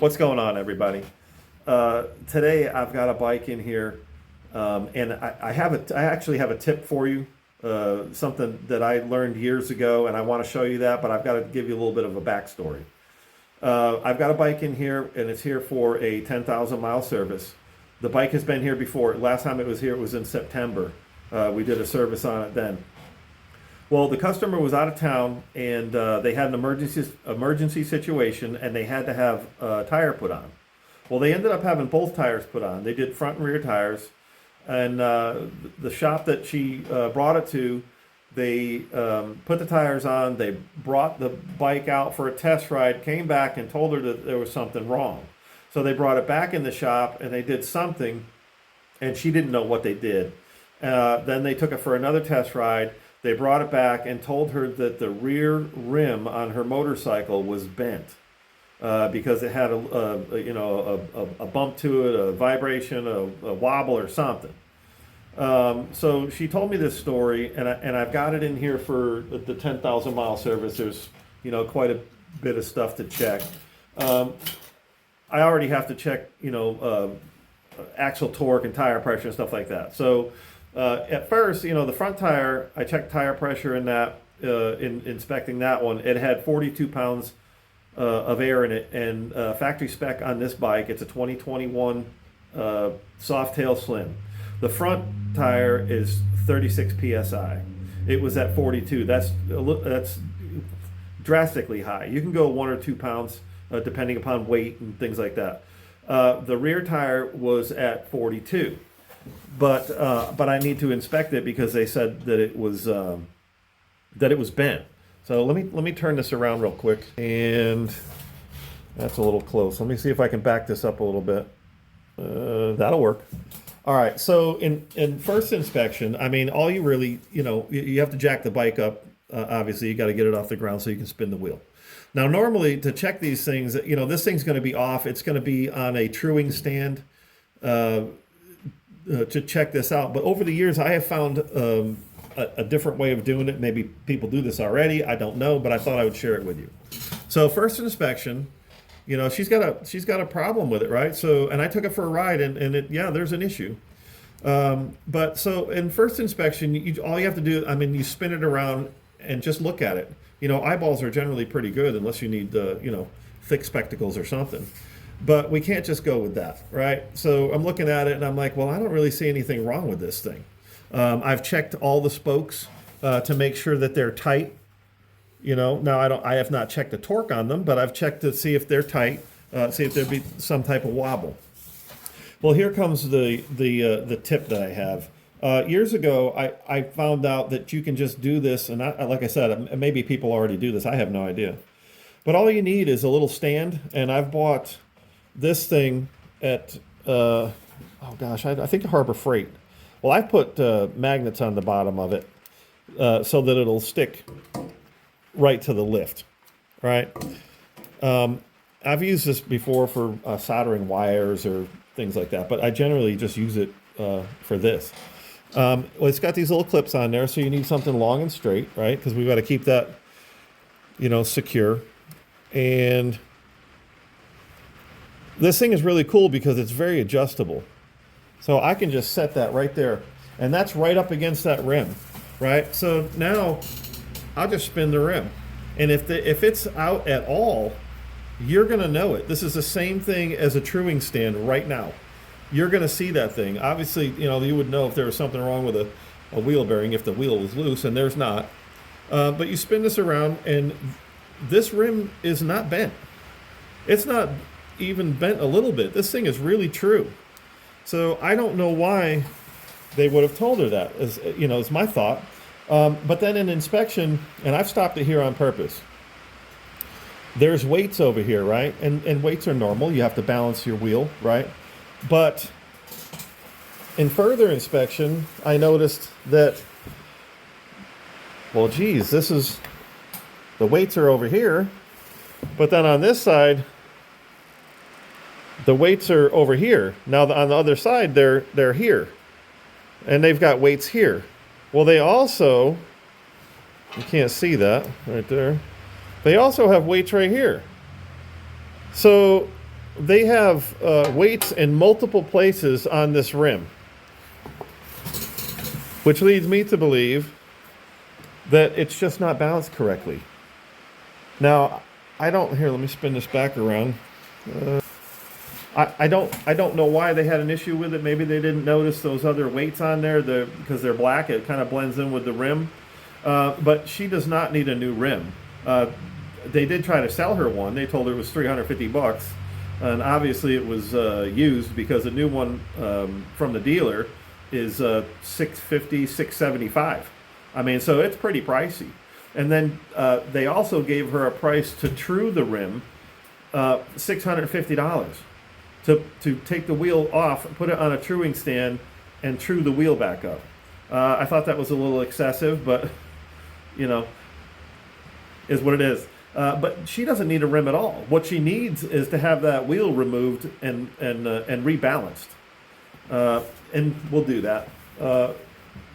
What's going on, everybody? Today I've got a bike in here, and I actually have a tip for you. Something that I learned years ago, and I want to show you that, but I've got to give you a little bit of a backstory. I've got a bike in here, and it's here for a 10,000 mile service. The bike has been here before. Last time it was here, it was in September. We did a service on it then. Well, the customer was out of town, and they had an emergency situation, and they had to have a tire put on. Well, they ended up having both tires put on. They did front and rear tires, and the shop that she brought it to, they put the tires on. They brought the bike out for a test ride, came back and told her that there was something wrong. So they brought it back in the shop, and they did something, and she didn't know what they did. Then they took it for another test ride. They brought it back and told her that the rear rim on her motorcycle was bent because it had a bump to it, a vibration, a wobble or something. So she told me this story, and I've got it in here for the 10,000 mile service. There's quite a bit of stuff to check. I already have to check axle torque and tire pressure and stuff like that. So at first, the front tire, I checked tire pressure in that, in inspecting that one. It had 42 pounds of air in it, and factory spec on this bike, it's a 2021 softail slim. The front tire is 36 psi. It was at 42. That's drastically high. You can go 1 or 2 pounds depending upon weight and things like that. The rear tire was at 42. But I need to inspect it because they said that it was bent. So let me turn this around real quick, and that's a little close. Let me see if I can back this up a little bit. That'll work. All right. So in first inspection, I mean, all you really you have to jack the bike up. Obviously, you got to get it off the ground so you can spin the wheel. Now, normally to check these things, this thing's going to be off. It's going to be on a truing stand. To check this out, but over the years I have found a different way of doing it. Maybe people do this already, I don't know, but I thought I would share it with you. So first inspection, she's got a problem with it, right? So, and I took it for a ride, and there's an issue. But so in first inspection, all you have to do, you spin it around and just look at it. Eyeballs are generally pretty good unless you need thick spectacles or something. But we can't just go with that, right? So I'm looking at it and I'm like, well, I don't really see anything wrong with this thing. I've checked all the spokes to make sure that they're tight. Now I have not checked the torque on them, but I've checked to see if they're tight, see if there'd be some type of wobble. Well, here comes the tip that I have. Years ago, I found out that you can just do this, and like I said, maybe people already do this. I have no idea. But all you need is a little stand, and I've bought this thing at, I think Harbor Freight. Well, I put magnets on the bottom of it so that it'll stick right to the lift, right? I've used this before for soldering wires or things like that, but I generally just use it for this. Well, it's got these little clips on there, so you need something long and straight, right? Because we've got to keep that, secure. And this thing is really cool because it's very adjustable. So I can just set that right there. And that's right up against that rim, right? So now I'll just spin the rim. And if it's out at all, you're going to know it. This is the same thing as a truing stand right now. You're going to see that thing. Obviously, you would know if there was something wrong with a wheel bearing if the wheel was loose, and there's not. But you spin this around, and this rim is not bent. It's not even bent a little bit. This thing is really true. So I don't know why they would have told her that, is my thought. But then in inspection, and I've stopped it here on purpose, there's weights over here, right? And weights are normal. You have to balance your wheel, right? But in further inspection, I noticed that, well, geez, the weights are over here, but then on this side, the weights are over here. Now on the other side, they're here, and they've got weights here. Well, they also, you can't see that right there. They also have weights right here. So they have weights in multiple places on this rim, which leads me to believe that it's just not balanced correctly. Now, I don't, here, let me spin this back around. I don't know why they had an issue with it. Maybe they didn't notice those other weights on there because they're black. It kind of blends in with the rim. But she does not need a new rim. They did try to sell her one. They told her it was $350, and obviously it was used, because a new one from the dealer is $650, $675. I mean, so it's pretty pricey. And then they also gave her a price to true the rim, $650. To take the wheel off, put it on a truing stand, and true the wheel back up. I thought that was a little excessive, but you know, is what it is. But she doesn't need a rim at all. What she needs is to have that wheel removed and rebalanced, and we'll do that.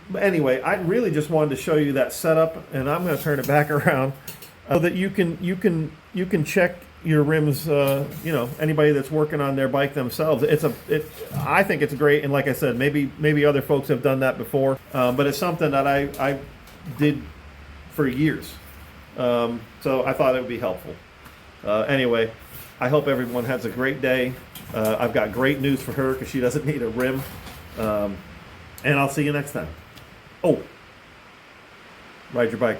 But anyway, I really just wanted to show you that setup, and I'm going to turn it back around so that you can check your rims. You know, anybody that's working on their bike themselves, I think it's great. And like I said, maybe other folks have done that before, but it's something that I did for years. So I thought it would be helpful. Anyway, I hope everyone has a great day. I've got great news for her because she doesn't need a rim. And I'll see you next time. Oh, ride your bike.